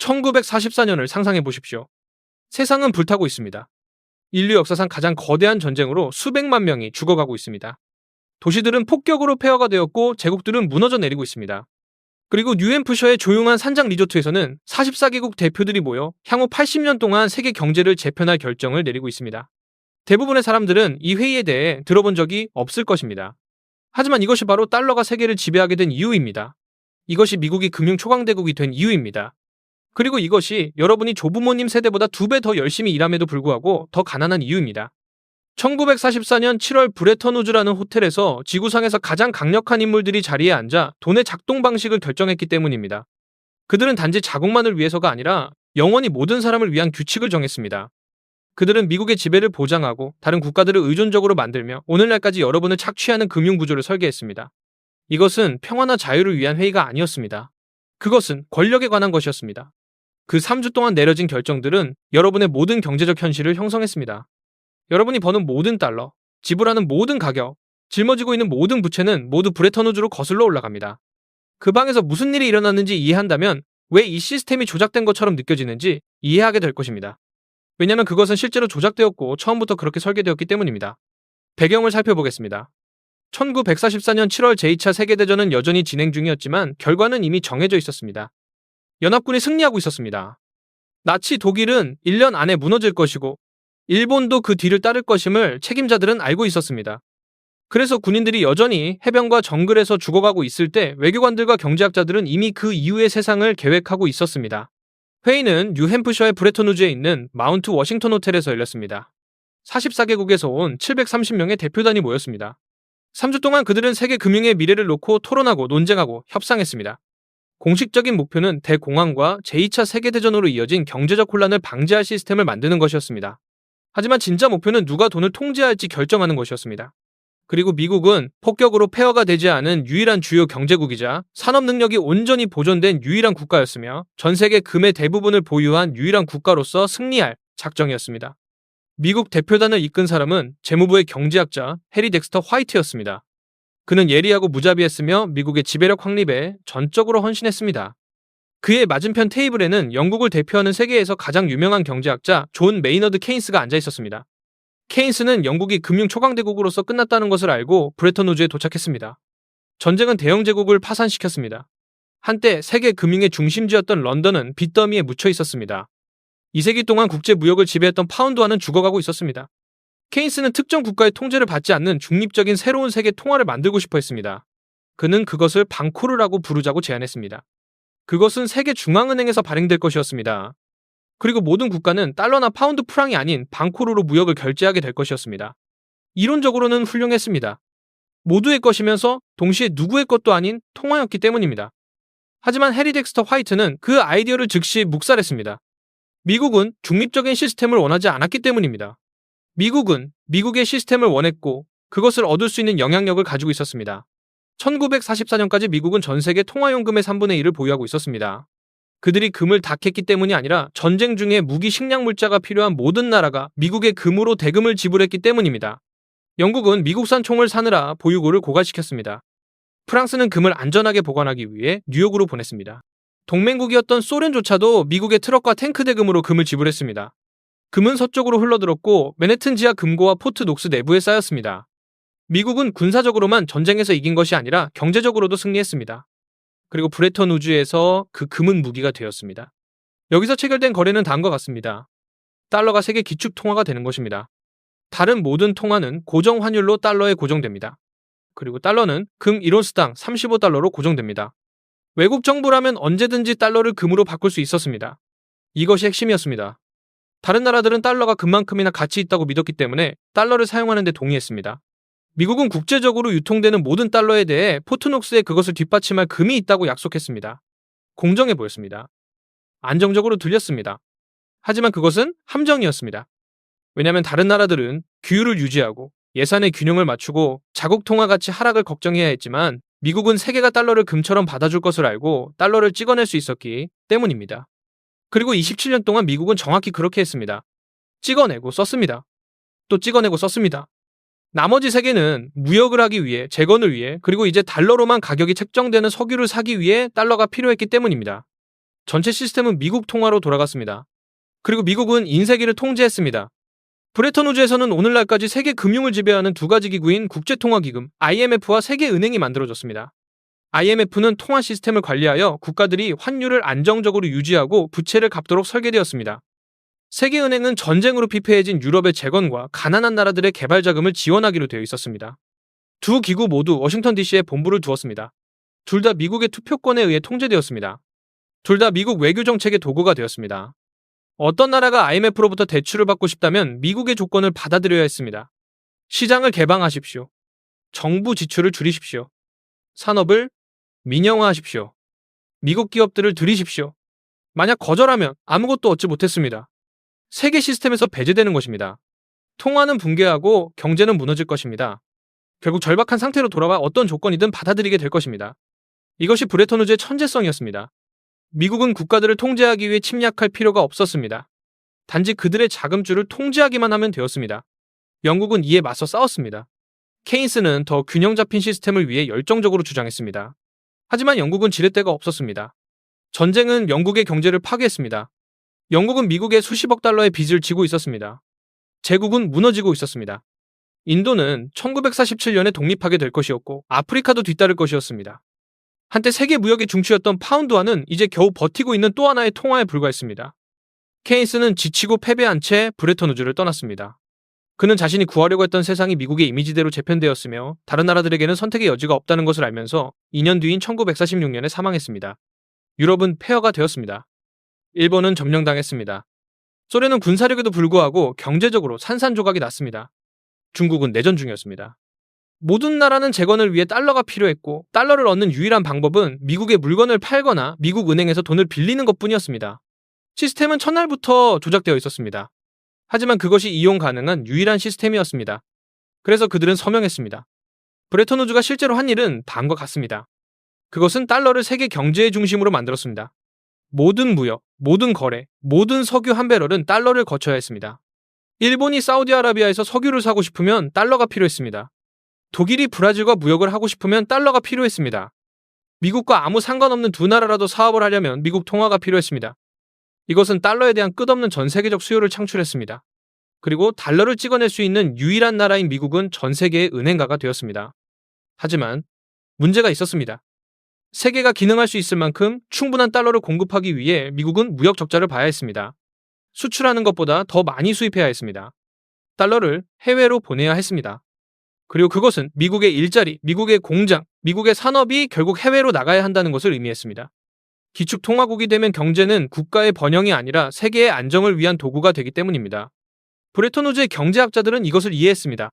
1944년을 상상해 보십시오. 세상은 불타고 있습니다. 인류 역사상 가장 거대한 전쟁으로 수백만 명이 죽어가고 있습니다. 도시들은 폭격으로 폐허가 되었고 제국들은 무너져 내리고 있습니다. 그리고 뉴햄프셔의 조용한 산장 리조트에서는 44개국 대표들이 모여 향후 80년 동안 세계 경제를 재편할 결정을 내리고 있습니다. 대부분의 사람들은 이 회의에 대해 들어본 적이 없을 것입니다. 하지만 이것이 바로 달러가 세계를 지배하게 된 이유입니다. 이것이 미국이 금융 초강대국이 된 이유입니다. 그리고 이것이 여러분이 조부모님 세대보다 2배 더 열심히 일함에도 불구하고 더 가난한 이유입니다. 1944년 7월 브레턴 우즈라는 호텔에서 지구상에서 가장 강력한 인물들이 자리에 앉아 돈의 작동 방식을 결정했기 때문입니다. 그들은 단지 자국만을 위해서가 아니라 영원히 모든 사람을 위한 규칙을 정했습니다. 그들은 미국의 지배를 보장하고 다른 국가들을 의존적으로 만들며 오늘날까지 여러분을 착취하는 금융구조를 설계했습니다. 이것은 평화나 자유를 위한 회의가 아니었습니다. 그것은 권력에 관한 것이었습니다. 그 3주 동안 내려진 결정들은 여러분의 모든 경제적 현실을 형성했습니다. 여러분이 버는 모든 달러, 지불하는 모든 가격, 짊어지고 있는 모든 부채는 모두 브레턴 우즈로 거슬러 올라갑니다. 그 방에서 무슨 일이 일어났는지 이해한다면 왜 이 시스템이 조작된 것처럼 느껴지는지 이해하게 될 것입니다. 왜냐하면 그것은 실제로 조작되었고 처음부터 그렇게 설계되었기 때문입니다. 배경을 살펴보겠습니다. 1944년 7월 제2차 세계대전은 여전히 진행 중이었지만 결과는 이미 정해져 있었습니다. 연합군이 승리하고 있었습니다. 나치 독일은 1년 안에 무너질 것이고 일본도 그 뒤를 따를 것임을 책임자들은 알고 있었습니다. 그래서 군인들이 여전히 해변과 정글에서 죽어가고 있을 때 외교관들과 경제학자들은 이미 그 이후의 세상을 계획하고 있었습니다. 회의는 뉴햄프셔의 브레턴 우즈에 있는 마운트 워싱턴 호텔에서 열렸습니다. 44개국에서 온 730명의 대표단이 모였습니다. 3주 동안 그들은 세계 금융의 미래를 놓고 토론하고 논쟁하고 협상했습니다. 공식적인 목표는 대공황과 제2차 세계대전으로 이어진 경제적 혼란을 방지할 시스템을 만드는 것이었습니다. 하지만 진짜 목표는 누가 돈을 통제할지 결정하는 것이었습니다. 그리고 미국은 폭격으로 폐허가 되지 않은 유일한 주요 경제국이자 산업 능력이 온전히 보존된 유일한 국가였으며 전 세계 금의 대부분을 보유한 유일한 국가로서 승리할 작정이었습니다. 미국 대표단을 이끈 사람은 재무부의 경제학자 해리 덱스터 화이트였습니다. 그는 예리하고 무자비했으며 미국의 지배력 확립에 전적으로 헌신했습니다. 그의 맞은편 테이블에는 영국을 대표하는 세계에서 가장 유명한 경제학자 존 메이너드 케인스가 앉아 있었습니다. 케인스는 영국이 금융 초강대국으로서 끝났다는 것을 알고 브레턴 우즈에 도착했습니다. 전쟁은 대영 제국을 파산시켰습니다. 한때 세계 금융의 중심지였던 런던은 빚더미에 묻혀 있었습니다. 2세기 동안 국제 무역을 지배했던 파운드화는 죽어가고 있었습니다. 케인스는 특정 국가의 통제를 받지 않는 중립적인 새로운 세계 통화를 만들고 싶어 했습니다. 그는 그것을 방코르라고 부르자고 제안했습니다. 그것은 세계 중앙은행에서 발행될 것이었습니다. 그리고 모든 국가는 달러나 파운드 프랑이 아닌 방코르로 무역을 결제하게 될 것이었습니다. 이론적으로는 훌륭했습니다. 모두의 것이면서 동시에 누구의 것도 아닌 통화였기 때문입니다. 하지만 해리 덱스터 화이트는 그 아이디어를 즉시 묵살했습니다. 미국은 중립적인 시스템을 원하지 않았기 때문입니다. 미국은 미국의 시스템을 원했고 그것을 얻을 수 있는 영향력을 가지고 있었습니다. 1944년까지 미국은 전 세계 통화연금의 3분의 1을 보유하고 있었습니다. 그들이 금을 닥했기 때문이 아니라 전쟁 중에 무기 식량 물자가 필요한 모든 나라가 미국의 금으로 대금을 지불했기 때문입니다. 영국은 미국산 총을 사느라 보유고를 고갈시켰습니다. 프랑스는 금을 안전하게 보관하기 위해 뉴욕으로 보냈습니다. 동맹국이었던 소련조차도 미국의 트럭과 탱크 대금으로 금을 지불했습니다. 금은 서쪽으로 흘러들었고 맨해튼 지하 금고와 포트 녹스 내부에 쌓였습니다. 미국은 군사적으로만 전쟁에서 이긴 것이 아니라 경제적으로도 승리했습니다. 그리고 브레턴 우즈에서 그 금은 무기가 되었습니다. 여기서 체결된 거래는 다음과 같습니다. 달러가 세계 기축 통화가 되는 것입니다. 다른 모든 통화는 고정 환율로 달러에 고정됩니다. 그리고 달러는 금 1온스당 35달러로 고정됩니다. 외국 정부라면 언제든지 달러를 금으로 바꿀 수 있었습니다. 이것이 핵심이었습니다. 다른 나라들은 달러가 금만큼이나 가치 있다고 믿었기 때문에 달러를 사용하는 데 동의했습니다. 미국은 국제적으로 유통되는 모든 달러에 대해 포트녹스에 그것을 뒷받침할 금이 있다고 약속했습니다. 공정해 보였습니다. 안정적으로 들렸습니다. 하지만 그것은 함정이었습니다. 왜냐하면 다른 나라들은 규율을 유지하고 예산의 균형을 맞추고 자국 통화 가치 하락을 걱정해야 했지만 미국은 세계가 달러를 금처럼 받아줄 것을 알고 달러를 찍어낼 수 있었기 때문입니다. 그리고 27년 동안 미국은 정확히 그렇게 했습니다. 찍어내고 썼습니다. 또 찍어내고 썼습니다. 나머지 세계는 무역을 하기 위해, 재건을 위해, 그리고 이제 달러로만 가격이 책정되는 석유를 사기 위해 달러가 필요했기 때문입니다. 전체 시스템은 미국 통화로 돌아갔습니다. 그리고 미국은 인쇄기를 통제했습니다. 브레턴우즈에서는 오늘날까지 세계 금융을 지배하는 두 가지 기구인 국제통화기금 IMF와 세계은행이 만들어졌습니다. IMF는 통화 시스템을 관리하여 국가들이 환율을 안정적으로 유지하고 부채를 갚도록 설계되었습니다. 세계은행은 전쟁으로 피폐해진 유럽의 재건과 가난한 나라들의 개발 자금을 지원하기로 되어 있었습니다. 두 기구 모두 워싱턴 DC에 본부를 두었습니다. 둘 다 미국의 투표권에 의해 통제되었습니다. 둘 다 미국 외교 정책의 도구가 되었습니다. 어떤 나라가 IMF로부터 대출을 받고 싶다면 미국의 조건을 받아들여야 했습니다. 시장을 개방하십시오. 정부 지출을 줄이십시오. 산업을 민영화하십시오. 미국 기업들을 들이십시오. 만약 거절하면 아무것도 얻지 못했습니다. 세계 시스템에서 배제되는 것입니다. 통화는 붕괴하고 경제는 무너질 것입니다. 결국 절박한 상태로 돌아와 어떤 조건이든 받아들이게 될 것입니다. 이것이 브레턴우즈의 천재성이었습니다. 미국은 국가들을 통제하기 위해 침략할 필요가 없었습니다. 단지 그들의 자금줄을 통제하기만 하면 되었습니다. 영국은 이에 맞서 싸웠습니다. 케인스는 더 균형 잡힌 시스템을 위해 열정적으로 주장했습니다. 하지만 영국은 지렛대가 없었습니다. 전쟁은 영국의 경제를 파괴했습니다. 영국은 미국에 수십억 달러의 빚을 지고 있었습니다. 제국은 무너지고 있었습니다. 인도는 1947년에 독립하게 될 것이었고 아프리카도 뒤따를 것이었습니다. 한때 세계 무역의 중추였던 파운드화는 이제 겨우 버티고 있는 또 하나의 통화에 불과했습니다. 케인스는 지치고 패배한 채 브레턴우즈를 떠났습니다. 그는 자신이 구하려고 했던 세상이 미국의 이미지대로 재편되었으며 다른 나라들에게는 선택의 여지가 없다는 것을 알면서 2년 뒤인 1946년에 사망했습니다. 유럽은 폐허가 되었습니다. 일본은 점령당했습니다. 소련은 군사력에도 불구하고 경제적으로 산산조각이 났습니다. 중국은 내전 중이었습니다. 모든 나라는 재건을 위해 달러가 필요했고 달러를 얻는 유일한 방법은 미국의 물건을 팔거나 미국 은행에서 돈을 빌리는 것뿐이었습니다. 시스템은 첫날부터 조작되어 있었습니다. 하지만 그것이 이용 가능한 유일한 시스템이었습니다. 그래서 그들은 서명했습니다. 브레턴우즈가 실제로 한 일은 다음과 같습니다. 그것은 달러를 세계 경제의 중심으로 만들었습니다. 모든 무역, 모든 거래, 모든 석유 한 배럴은 달러를 거쳐야 했습니다. 일본이 사우디아라비아에서 석유를 사고 싶으면 달러가 필요했습니다. 독일이 브라질과 무역을 하고 싶으면 달러가 필요했습니다. 미국과 아무 상관없는 두 나라라도 사업을 하려면 미국 통화가 필요했습니다. 이것은 달러에 대한 끝없는 전 세계적 수요를 창출했습니다. 그리고 달러를 찍어낼 수 있는 유일한 나라인 미국은 전 세계의 은행가가 되었습니다. 하지만 문제가 있었습니다. 세계가 기능할 수 있을 만큼 충분한 달러를 공급하기 위해 미국은 무역 적자를 봐야 했습니다. 수출하는 것보다 더 많이 수입해야 했습니다. 달러를 해외로 보내야 했습니다. 그리고 그것은 미국의 일자리, 미국의 공장, 미국의 산업이 결국 해외로 나가야 한다는 것을 의미했습니다. 기축통화국이 되면 경제는 국가의 번영이 아니라 세계의 안정을 위한 도구가 되기 때문입니다. 브레턴우즈의 경제학자들은 이것을 이해했습니다.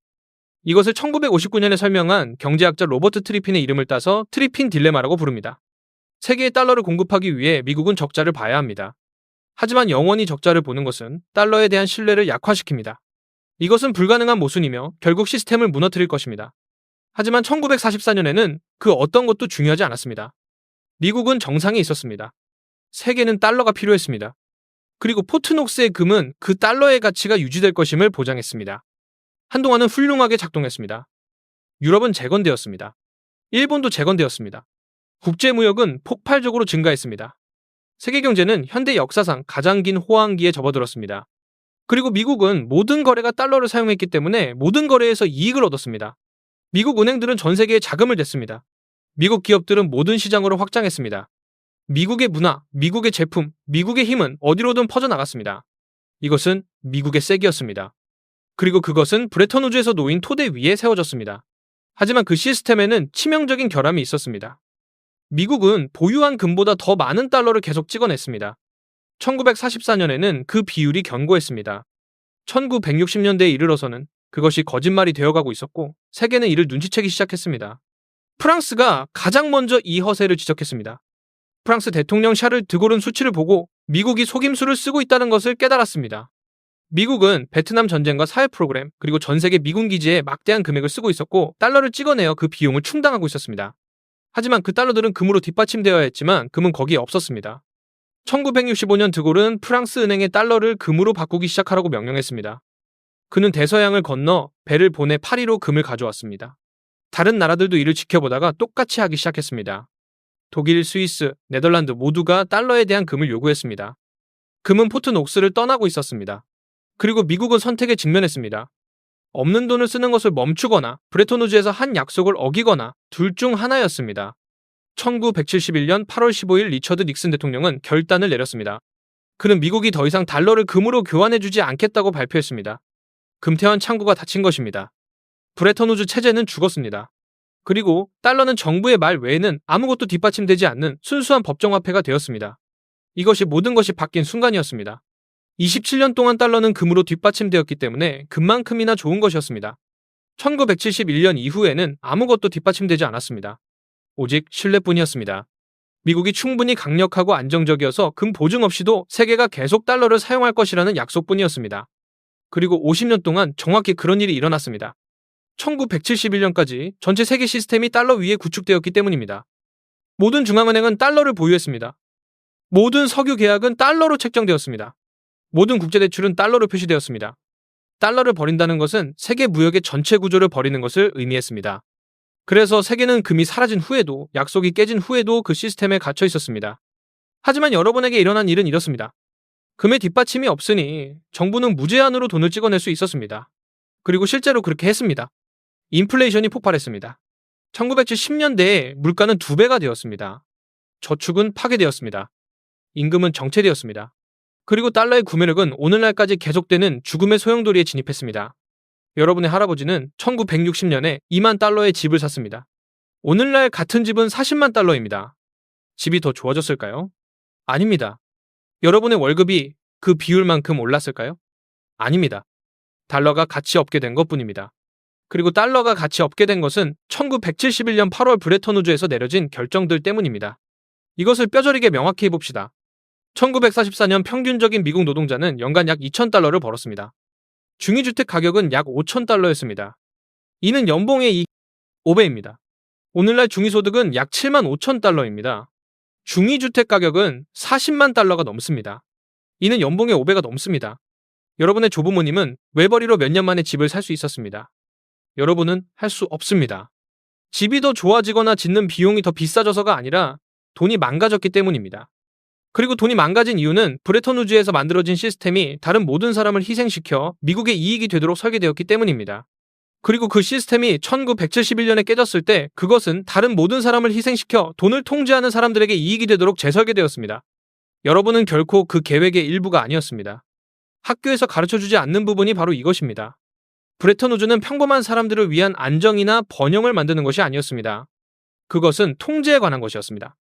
이것을 1959년에 설명한 경제학자 로버트 트리핀의 이름을 따서 트리핀 딜레마라고 부릅니다. 세계의 달러를 공급하기 위해 미국은 적자를 봐야 합니다. 하지만 영원히 적자를 보는 것은 달러에 대한 신뢰를 약화시킵니다. 이것은 불가능한 모순이며 결국 시스템을 무너뜨릴 것입니다. 하지만 1944년에는 그 어떤 것도 중요하지 않았습니다. 미국은 정상에 있었습니다. 세계는 달러가 필요했습니다. 그리고 포트녹스의 금은 그 달러의 가치가 유지될 것임을 보장했습니다. 한동안은 훌륭하게 작동했습니다. 유럽은 재건되었습니다. 일본도 재건되었습니다. 국제무역은 폭발적으로 증가했습니다. 세계 경제는 현대 역사상 가장 긴 호황기에 접어들었습니다. 그리고 미국은 모든 거래가 달러를 사용했기 때문에 모든 거래에서 이익을 얻었습니다. 미국 은행들은 전 세계에 자금을 댔습니다. 미국 기업들은 모든 시장으로 확장했습니다. 미국의 문화, 미국의 제품, 미국의 힘은 어디로든 퍼져나갔습니다. 이것은 미국의 세기였습니다. 그리고 그것은 브레턴우즈에서 놓인 토대 위에 세워졌습니다. 하지만 그 시스템에는 치명적인 결함이 있었습니다. 미국은 보유한 금보다 더 많은 달러를 계속 찍어냈습니다. 1944년에는 그 비율이 견고했습니다. 1960년대에 이르러서는 그것이 거짓말이 되어가고 있었고 세계는 이를 눈치채기 시작했습니다. 프랑스가 가장 먼저 이 허세를 지적했습니다. 프랑스 대통령 샤를 드골은 수치를 보고 미국이 속임수를 쓰고 있다는 것을 깨달았습니다. 미국은 베트남 전쟁과 사회 프로그램 그리고 전 세계 미군 기지에 막대한 금액을 쓰고 있었고 달러를 찍어내어 그 비용을 충당하고 있었습니다. 하지만 그 달러들은 금으로 뒷받침되어야 했지만 금은 거기에 없었습니다. 1965년 드골은 프랑스 은행에 달러를 금으로 바꾸기 시작하라고 명령했습니다. 그는 대서양을 건너 배를 보내 파리로 금을 가져왔습니다. 다른 나라들도 이를 지켜보다가 똑같이 하기 시작했습니다. 독일, 스위스, 네덜란드 모두가 달러에 대한 금을 요구했습니다. 금은 포트녹스를 떠나고 있었습니다. 그리고 미국은 선택에 직면했습니다. 없는 돈을 쓰는 것을 멈추거나 브레톤우즈에서 한 약속을 어기거나 둘 중 하나였습니다. 1971년 8월 15일 리처드 닉슨 대통령은 결단을 내렸습니다. 그는 미국이 더 이상 달러를 금으로 교환해주지 않겠다고 발표했습니다. 금태환 창구가 닫힌 것입니다. 브레턴우즈 체제는 죽었습니다. 그리고 달러는 정부의 말 외에는 아무것도 뒷받침되지 않는 순수한 법정화폐가 되었습니다. 이것이 모든 것이 바뀐 순간이었습니다. 27년 동안 달러는 금으로 뒷받침되었기 때문에 금만큼이나 좋은 것이었습니다. 1971년 이후에는 아무것도 뒷받침되지 않았습니다. 오직 신뢰뿐이었습니다. 미국이 충분히 강력하고 안정적이어서 금 보증 없이도 세계가 계속 달러를 사용할 것이라는 약속뿐이었습니다. 그리고 50년 동안 정확히 그런 일이 일어났습니다. 1971년까지 전체 세계 시스템이 달러 위에 구축되었기 때문입니다. 모든 중앙은행은 달러를 보유했습니다. 모든 석유 계약은 달러로 책정되었습니다. 모든 국제대출은 달러로 표시되었습니다. 달러를 버린다는 것은 세계 무역의 전체 구조를 버리는 것을 의미했습니다. 그래서 세계는 금이 사라진 후에도, 약속이 깨진 후에도 그 시스템에 갇혀 있었습니다. 하지만 여러분에게 일어난 일은 이렇습니다. 금의 뒷받침이 없으니 정부는 무제한으로 돈을 찍어낼 수 있었습니다. 그리고 실제로 그렇게 했습니다. 인플레이션이 폭발했습니다. 1970년대에 물가는 2배가 되었습니다. 저축은 파괴되었습니다. 임금은 정체되었습니다. 그리고 달러의 구매력은 오늘날까지 계속되는 죽음의 소용돌이에 진입했습니다. 여러분의 할아버지는 1960년에 2만 달러의 집을 샀습니다. 오늘날 같은 집은 40만 달러입니다. 집이 더 좋아졌을까요? 아닙니다. 여러분의 월급이 그 비율만큼 올랐을까요? 아닙니다. 달러가 가치 없게 된 것뿐입니다. 그리고 달러가 가치 없게 된 것은 1971년 8월 브레턴우즈에서 내려진 결정들 때문입니다. 이것을 뼈저리게 명확히 해봅시다. 1944년 평균적인 미국 노동자는 연간 약 2,000달러를 벌었습니다. 중위주택 가격은 약 5,000달러였습니다. 이는 연봉의 5배입니다. 오늘날 중위소득은 약 7만 5천 달러입니다. 중위주택 가격은 40만 달러가 넘습니다. 이는 연봉의 5배가 넘습니다. 여러분의 조부모님은 외벌이로 몇 년 만에 집을 살 수 있었습니다. 여러분은 할 수 없습니다. 집이 더 좋아지거나 짓는 비용이 더 비싸져서가 아니라 돈이 망가졌기 때문입니다. 그리고 돈이 망가진 이유는 브레턴우즈에서 만들어진 시스템이 다른 모든 사람을 희생시켜 미국의 이익이 되도록 설계되었기 때문입니다. 그리고 그 시스템이 1971년에 깨졌을 때 그것은 다른 모든 사람을 희생시켜 돈을 통제하는 사람들에게 이익이 되도록 재설계되었습니다. 여러분은 결코 그 계획의 일부가 아니었습니다. 학교에서 가르쳐주지 않는 부분이 바로 이것입니다. 브레턴우즈는 평범한 사람들을 위한 안정이나 번영을 만드는 것이 아니었습니다. 그것은 통제에 관한 것이었습니다.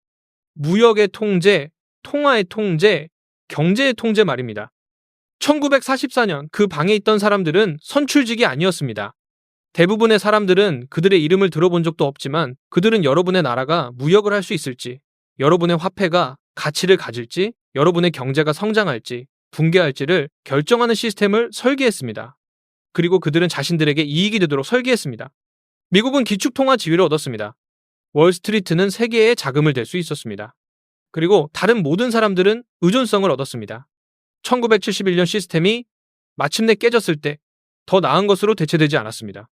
무역의 통제, 통화의 통제, 경제의 통제 말입니다. 1944년 그 방에 있던 사람들은 선출직이 아니었습니다. 대부분의 사람들은 그들의 이름을 들어본 적도 없지만 그들은 여러분의 나라가 무역을 할 수 있을지, 여러분의 화폐가 가치를 가질지, 여러분의 경제가 성장할지, 붕괴할지를 결정하는 시스템을 설계했습니다. 그리고 그들은 자신들에게 이익이 되도록 설계했습니다. 미국은 기축통화 지위를 얻었습니다. 월스트리트는 세계의 자금을 댈 수 있었습니다. 그리고 다른 모든 사람들은 의존성을 얻었습니다. 1971년 시스템이 마침내 깨졌을 때 더 나은 것으로 대체되지 않았습니다.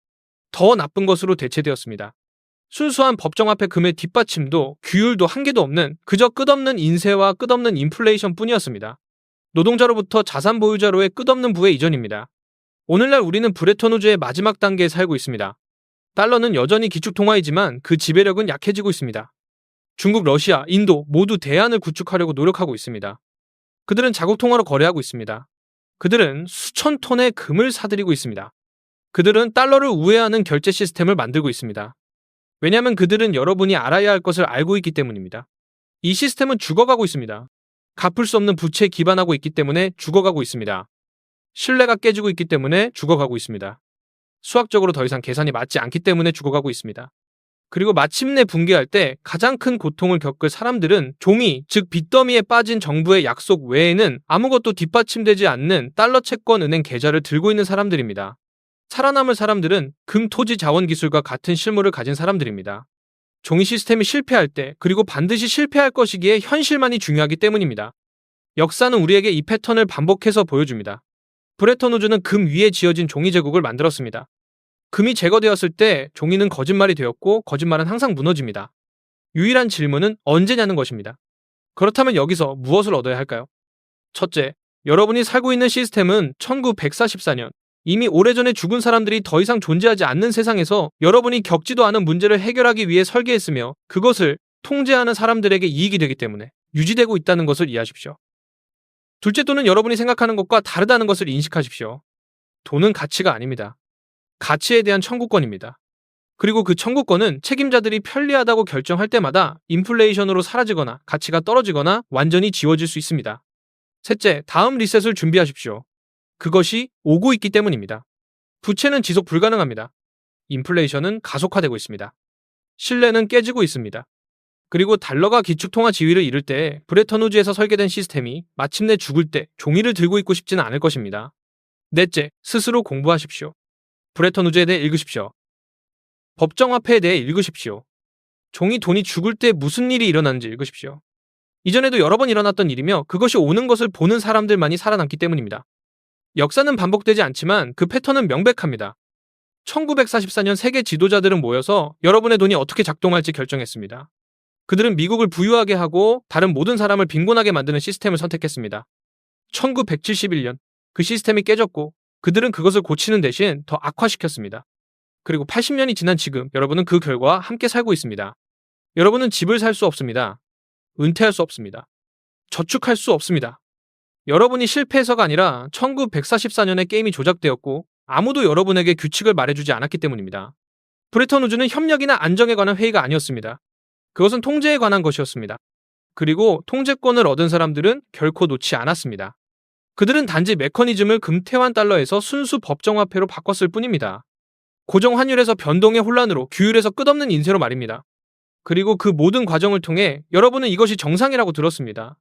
더 나쁜 것으로 대체되었습니다. 순수한 법정화폐 금의 뒷받침도 규율도 한계도 없는 그저 끝없는 인세와 끝없는 인플레이션 뿐이었습니다. 노동자로부터 자산 보유자로의 끝없는 부의 이전입니다. 오늘날 우리는 브레턴우즈의 마지막 단계에 살고 있습니다. 달러는 여전히 기축통화이지만 그 지배력은 약해지고 있습니다. 중국, 러시아, 인도 모두 대안을 구축하려고 노력하고 있습니다. 그들은 자국통화로 거래하고 있습니다. 그들은 수천 톤의 금을 사들이고 있습니다. 그들은 달러를 우회하는 결제 시스템을 만들고 있습니다. 왜냐하면 그들은 여러분이 알아야 할 것을 알고 있기 때문입니다. 이 시스템은 죽어가고 있습니다. 갚을 수 없는 부채에 기반하고 있기 때문에 죽어가고 있습니다. 신뢰가 깨지고 있기 때문에 죽어가고 있습니다. 수학적으로 더 이상 계산이 맞지 않기 때문에 죽어가고 있습니다. 그리고 마침내 붕괴할 때 가장 큰 고통을 겪을 사람들은 종이, 즉 빚더미에 빠진 정부의 약속 외에는 아무것도 뒷받침되지 않는 달러 채권 은행 계좌를 들고 있는 사람들입니다. 살아남을 사람들은 금, 토지, 자원 기술과 같은 실물을 가진 사람들입니다. 종이 시스템이 실패할 때, 그리고 반드시 실패할 것이기에 현실만이 중요하기 때문입니다. 역사는 우리에게 이 패턴을 반복해서 보여줍니다. 브레턴우즈는 금 위에 지어진 종이 제국을 만들었습니다. 금이 제거되었을 때 종이는 거짓말이 되었고 거짓말은 항상 무너집니다. 유일한 질문은 언제냐는 것입니다. 그렇다면 여기서 무엇을 얻어야 할까요? 첫째, 여러분이 살고 있는 시스템은 1944년, 이미 오래전에 죽은 사람들이 더 이상 존재하지 않는 세상에서 여러분이 겪지도 않은 문제를 해결하기 위해 설계했으며 그것을 통제하는 사람들에게 이익이 되기 때문에 유지되고 있다는 것을 이해하십시오. 둘째, 또는 여러분이 생각하는 것과 다르다는 것을 인식하십시오. 돈은 가치가 아닙니다. 가치에 대한 청구권입니다. 그리고 그 청구권은 책임자들이 편리하다고 결정할 때마다 인플레이션으로 사라지거나 가치가 떨어지거나 완전히 지워질 수 있습니다. 셋째, 다음 리셋을 준비하십시오. 그것이 오고 있기 때문입니다. 부채는 지속 불가능합니다. 인플레이션은 가속화되고 있습니다. 신뢰는 깨지고 있습니다. 그리고 달러가 기축통화 지위를 잃을 때 브레턴 우즈에서 설계된 시스템이 마침내 죽을 때 종이를 들고 있고 싶지는 않을 것입니다. 넷째, 스스로 공부하십시오. 브레턴 우즈에 대해 읽으십시오. 법정화폐에 대해 읽으십시오. 종이 돈이 죽을 때 무슨 일이 일어나는지 읽으십시오. 이전에도 여러 번 일어났던 일이며 그것이 오는 것을 보는 사람들만이 살아남기 때문입니다. 역사는 반복되지 않지만 그 패턴은 명백합니다. 1944년 세계 지도자들은 모여서 여러분의 돈이 어떻게 작동할지 결정했습니다. 그들은 미국을 부유하게 하고 다른 모든 사람을 빈곤하게 만드는 시스템을 선택했습니다. 1971년 그 시스템이 깨졌고 그들은 그것을 고치는 대신 더 악화시켰습니다. 그리고 80년이 지난 지금 여러분은 그 결과와 함께 살고 있습니다. 여러분은 집을 살 수 없습니다. 은퇴할 수 없습니다. 저축할 수 없습니다. 여러분이 실패해서가 아니라 1944년에 게임이 조작되었고 아무도 여러분에게 규칙을 말해주지 않았기 때문입니다. 브레턴 우즈는 협력이나 안정에 관한 회의가 아니었습니다. 그것은 통제에 관한 것이었습니다. 그리고 통제권을 얻은 사람들은 결코 놓지 않았습니다. 그들은 단지 메커니즘을 금태환 달러에서 순수 법정화폐로 바꿨을 뿐입니다. 고정 환율에서 변동의 혼란으로 규율에서 끝없는 인쇄로 말입니다. 그리고 그 모든 과정을 통해 여러분은 이것이 정상이라고 들었습니다.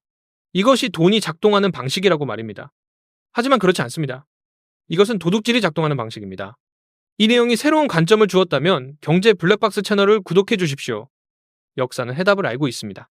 이것이 돈이 작동하는 방식이라고 말입니다. 하지만 그렇지 않습니다. 이것은 도둑질이 작동하는 방식입니다. 이 내용이 새로운 관점을 주었다면 경제 블랙박스 채널을 구독해 주십시오. 역사는 해답을 알고 있습니다.